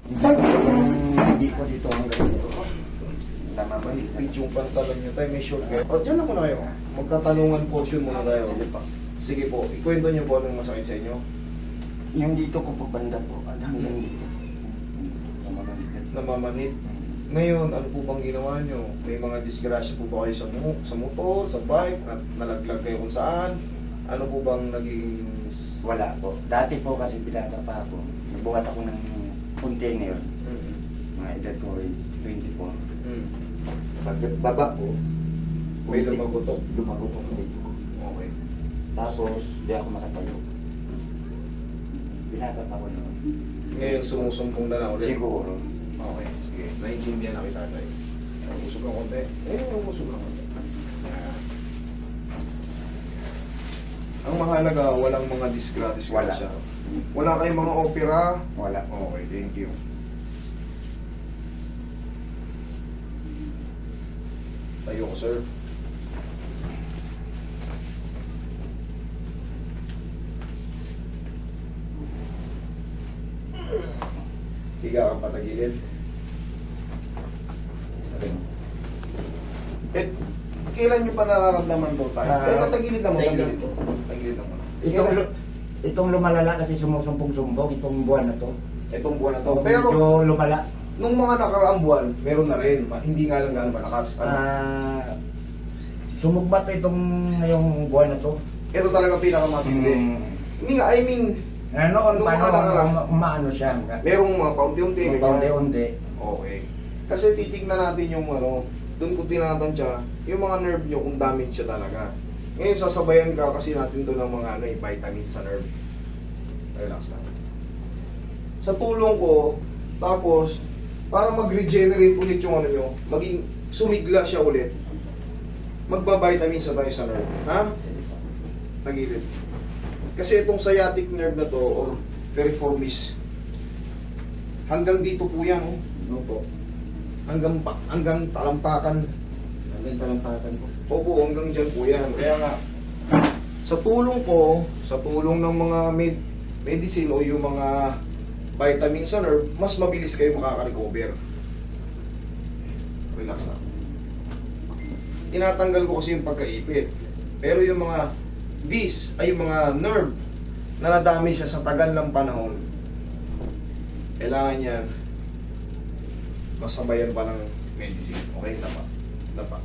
Hindi ko dito hanggang dito. Mahigpit yung pantalon nyo tayo, may short kayo. O, dyan lang muna kayo. Magtatanungan portion muna tayo. Sige po. Sige po, ikwento nyo po anong masakit sa inyo. Yung dito ko po banda po, at hanggang dito. Namamaligid. Namamanit. Ngayon, ano po bang ginawa nyo? May mga disgrasya po ba kayo sa motor, sa bike, at nalaglag kayo kung saan? Ano po bang naging... Wala po. Dati po kasi binata pa ako. Nabuhat ako ng container. Mm-hmm. Mga edad ko ay 24. Mm. Pag baba ko, May lumagotok. lumago po dito. Okay. Tapos, di ako makatayo. Binata pa ako noon. Ngayon, sumusumpong na lang ulit. Siguro. Okay, sige. Naiintindihan na kita tayo. Usog ng konti. Usog ng konti. Yan. Ang mahalaga, walang mga disgrasya. Wala kayong mga opera. Wala. Okay, thank you. Tayo ko, sir. Higa ka patagilid. Eh, kailan nyo pa nararamdaman to tayo? Tagilid na mo, tagilid. Tagilid na mo. Itong lumalala kasi sumusumpong-sumbong itong buwan na to. Itong buwan na to. Pero, Medyo lumala. nung mga nakaraang buwan, meron na rin. Hindi nga lang gano'n malakas. Sumugbat itong ngayong buwan na to. Ito talaga pinakamatindi. Hindi nga, I mean, Noon, Nung paano mga nakaraan, umaano siya? merong mga paunti-unti. ganyan. Paunti-unti. Okay. Kasi titignan natin yung doon ko tinatansya, yung mga nerve nyo kung damage siya talaga. Ngayon sasabayan ka kasi natin doon ng mga vitamin sa nerve. Relax lang. Sa tulong ko, tapos, para mag-regenerate ulit yung nyo, maging sumigla siya ulit, magba-vitamin sa tayo sa nerve. Ha? Tagilid. Kasi itong sciatic nerve na to, or piriformis, hanggang dito po yan, oh. Opo. Hanggang talampakan. Hanggang talampakan po. Opo, hanggang dyan po yan. Kaya nga, sa tulong ko, sa tulong ng mga medicine o yung mga vitamin sa nerve, mas mabilis kayo makaka-recover. Relax na. Tinatanggal ko kasi yung pagkaipit. Pero yung mga ay yung mga nerve na nadami siya sa tagal ng panahon, kailangan yan masabayan pa ng medicine. Okay, dapa.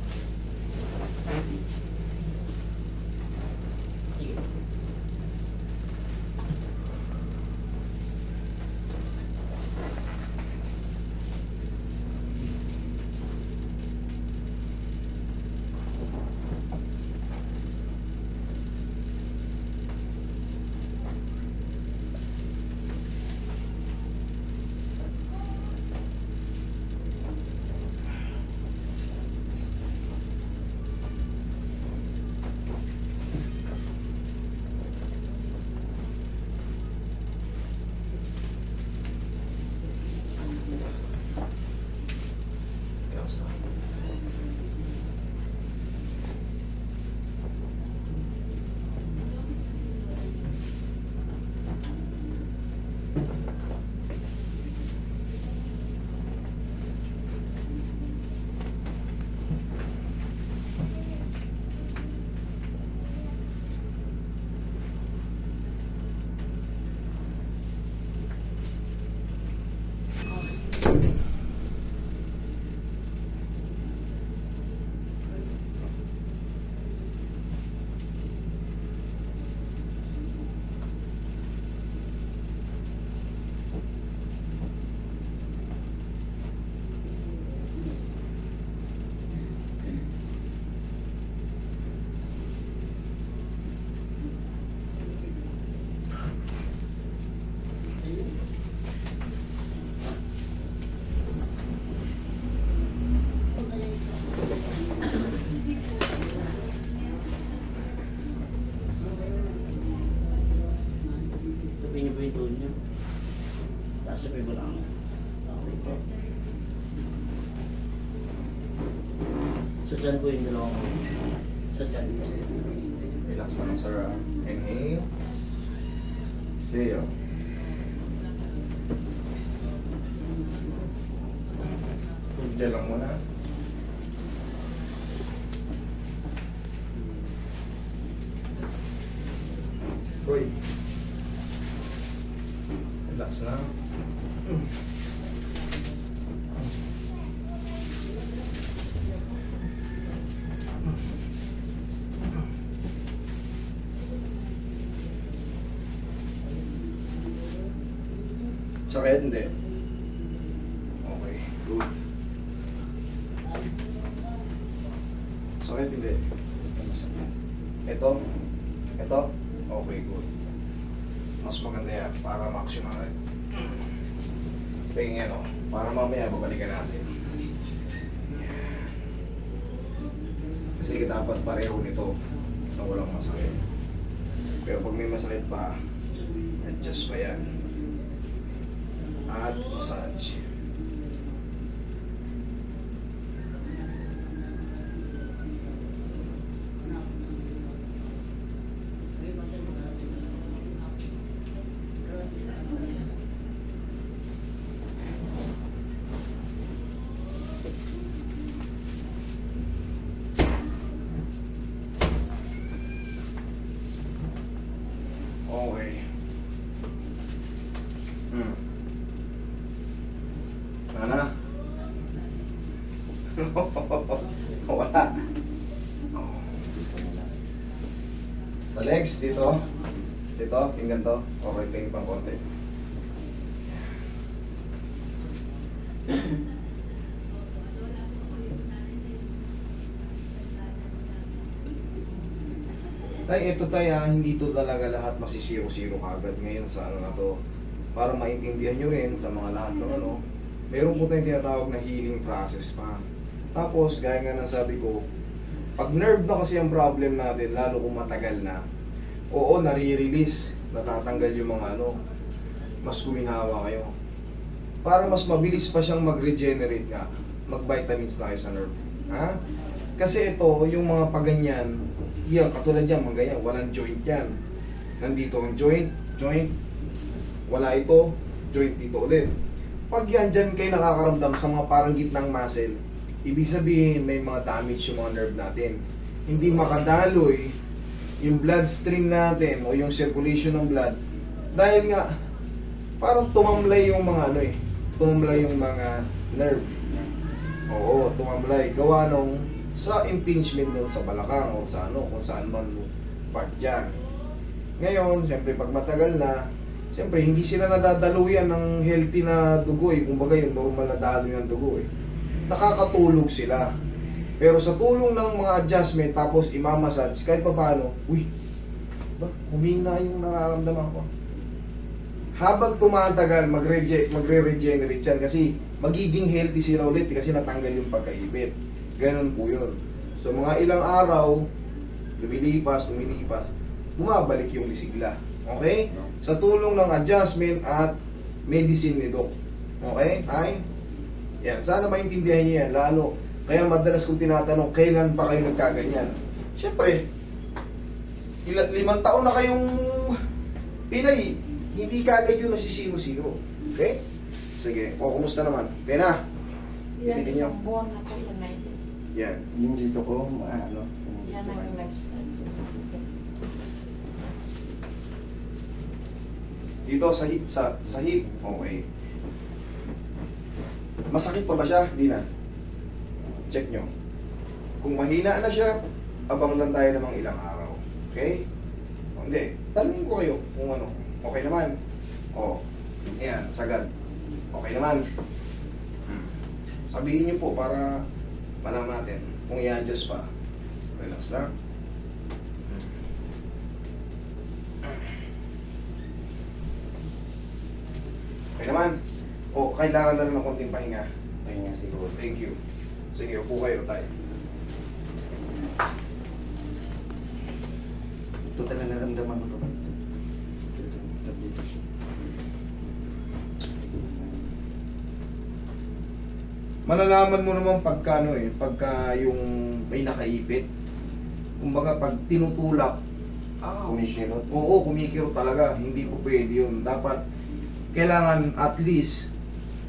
Sabihin niyo po yung tuhod niyo. Tapos sabihin ko lang. Okay po. Sa dyan po yung dalawang ko. Sa dyan po. Relax lang, sir. Inhale. Exhale. Diyan lang muna. Roy. Relax na. Sakit hindi. Okay, good. Sakit hindi. Ito? Ito? Okay, good. Mas maganda yan para ma-action natin. Tingin o, para mamaya babalikan natin. Yan. Kasi dapat pareho nito na walang masakit. Pero pag may masakit pa, adjust pa yan. At massage. Okay. Ana? Wala. Sa legs, dito. Dito, pinggan to. Okay, tingin pang konti. Tay, ito tay ha, hindi to talaga lahat masisiro-siro kagad ngayon sa ano na to. Para maintindihan nyo rin sa mga lahat ng ano, meron po tayong tinatawag na healing process pa. Tapos, gaya nga ng sabi ko, pag nerve na kasi ang problem natin, lalo kung matagal na, oo, nare-release, natatanggal yung mga ano, mas kuminhawa kayo. Para mas mabilis pa siyang mag-regenerate nga, mag-vitamins na kayo sa nerve. Ha? Kasi ito, yung mga paganyan, yan, katulad yan, mga ganyan, walang joint yan. Nandito ang joint, wala ito, joint dito ulit. Pag yan dyan kayo nakakaramdam sa mga parang gitnang muscle, ibig sabihin may mga damage yung mga nerve natin. Hindi makadaloy yung bloodstream natin o yung circulation ng blood. Dahil nga, parang tumamlay yung mga ano tumamlay yung mga nerve. Oo, tumamlay. Gawa nung sa impingement nun sa balakang o sa ano, kung saan man part dyan. Ngayon, siyempre pag matagal na, siyempre hindi sila nadadaluyan ng healthy na dugo kumbaga yung normal na daloy ng dugo nakakatulog sila. Pero sa tulong ng mga adjustment tapos imamassage, kahit pa paano, humina yung nararamdaman ko. Habang tumatagal, magre-regenerate yan kasi magiging healthy sila ulit kasi natanggal yung pagkaibit. Ganun po yun. So mga ilang araw, lumilipas, bumabalik yung lisigla. Okay? Sa tulong ng adjustment at medicine ni Doc. Okay? Ay? Yan. Sana maintindihan niyo yan. Lalo, kaya madalas kong tinatanong, kailan pa kayo nagkaganyan? Siyempre, 5 taon na kayong Pinay, hindi kagad yun masisiro-siro. Okay? Sige. O, kumusta naman? Okay na? Yan, Pitin nyo. isang buwan na po yan ay. Yan. Yung dito ko, Yan ang nag-start. Dito sa hip, sa hip. Okay. Masakit pa ba siya? Di na. Check nyo. Kung mahina na siya, abang lang tayo namang ilang araw. Okay? O, hindi. Tanungin ko kayo kung ano. Okay naman. O. Ayan, sagad. Okay naman. Sabihin nyo po para malaman natin kung i-adjust pa. Relax lang. Okay naman. O, kailangan na lang ng konting pahinga. Pahinga siguro. Thank you. Sige, upo kayo tayo. Ito talaga naramdaman ko. Dito. Malalaman mo naman pagka pagka yung may nakaipit. Kumbaga pag tinutulak, Kumikirot. oo, kumikirot talaga. Hindi po pwede yun. Dapat, kailangan at least,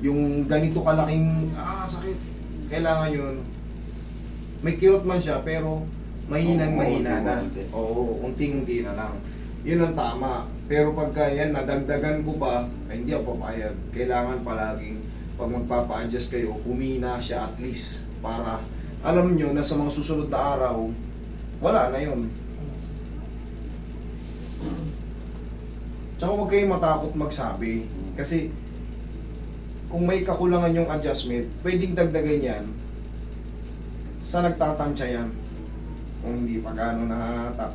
yung ganito kalaking, sakit. Kailangan yun, may kirot man siya, pero mahinang mahina na. Unti-unti. Oo, unti-unti na lang. Yun ang tama. Pero pagka yan, nadagdagan ko pa, ay hindi ako papayag. Kailangan palaging, pag magpapa-adjust kayo, humina siya at least. Para alam nyo na sa mga susunod na araw, wala na yun. Tsaka huwag kayong matakot magsabi. Kasi, kung may kakulangan yung adjustment, pwedeng dagdagan yan sa nagtatansya yan. Kung hindi pa gano'n nahatak.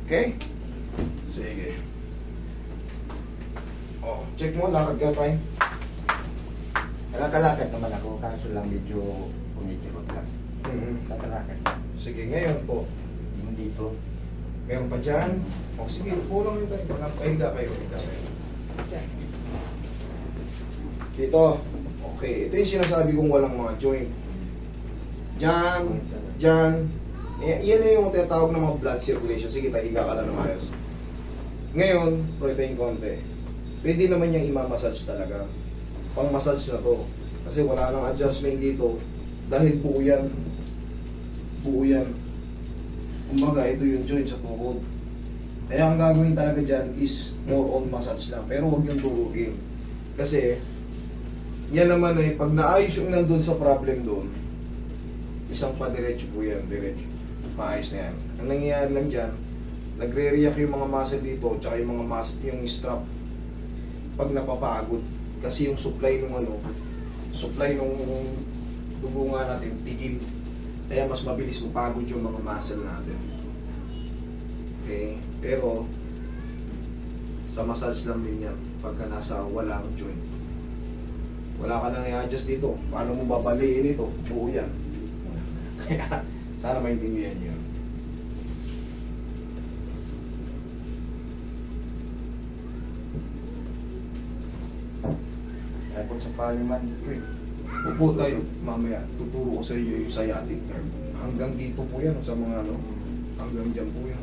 Okay? Sige. Oh, check mo, lakad ka tayo. Nakakalakad naman ako, kaso lang medyo kumikirot lang. Nakakalakad. Sige, ngayon po. Yung dito. Meron pa dyan? O sige, kulang yun tayo. Higa kayo, higa kayo. Dito. Okay, ito yung sinasabi kong walang mga joint. Diyan, diyan. Yan na yung tinatawag ng mga blood circulation. Sige, tayo, higa ka lang ng ayos. Ngayon, protein konti. Pwede naman yung imamassage talaga. Pang-massage na to. Kasi wala nang adjustment dito. Dahil buo yan. Buo yan. Kumbaga, ito yung joint sa tuhod. Kaya ang gagawin talaga dyan is more on massage lang. Pero huwag yung turugin. Kasi, yan naman eh, pag naayos yung nandun sa problem doon, isang pa diretso po yan, diretso. Maayos na yan. Ang nangyayari lang dyan, nagre-react yung mga muscle dito, tsaka yung mga muscle, yung strap, pag napapagod. Kasi yung supply nung supply nung dugo nga natin, tigil. Kaya mas mabilis mapagod yung mga muscle natin. Okay? Pero, sa massage lang din yan, pagka nasa walang joint. Wala ka nang i-adjust dito. Paano mo babaliin ito? Buo yan. Kaya, sana maintindihan nyo. Tapos sa paliman ko eh. Upo tayo, mamaya, tuturo ko sa iyo yung sciatic nerve. Hanggang dito po yan, sa mga hanggang dyan po yan.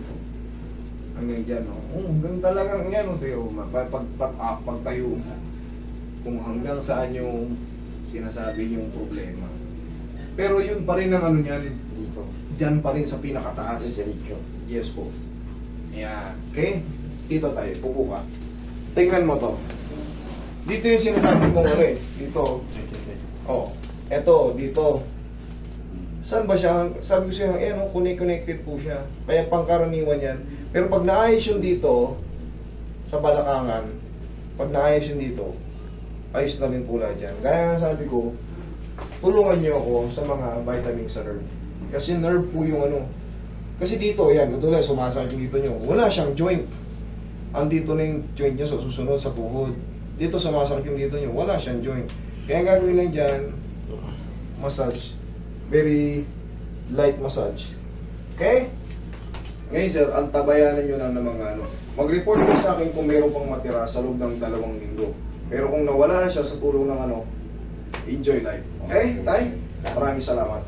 Hanggang dyan, hanggang talagang yan, Teo. Pag tayo, kung hanggang saan yung sinasabi yung problema. Pero yun pa rin ang niyan, Dito. dyan pa rin sa pinakataas. Diretso. Yes po. Yan. Okay? Dito tayo, pupo ka. Tingnan mo to. Dito yung sinasabi kong dito. Oh, eto, dito. Saan ba siya? Sabi ko siya, connected po siya. Kaya pangkaraniwan yan. Pero pag naayos yung dito, sa balakangan, pag naayos yung dito, ayos na rin po lahat yan. Gaya nga sabi ko, tulungan niyo ako sa mga vitamins sa nerve. Kasi nerve po yung Kasi dito, yan, katulad, sumasakit yung dito nyo. Wala siyang joint. Andito na yung joint niya sa susunod sa tuhod. Dito sumasakit yung dito nyo. Wala siyang joint. Kaya ang gagawin lang dyan, massage. Very light massage. Okay? Ngayon sir, antabayanan nyo lang ng mga Mag-report kayo sa akin kung meron pang matira sa loob ng 2 linggo. Pero kung nawala na siya sa tulong ng enjoy life. Okay? Tay? Maraming salamat.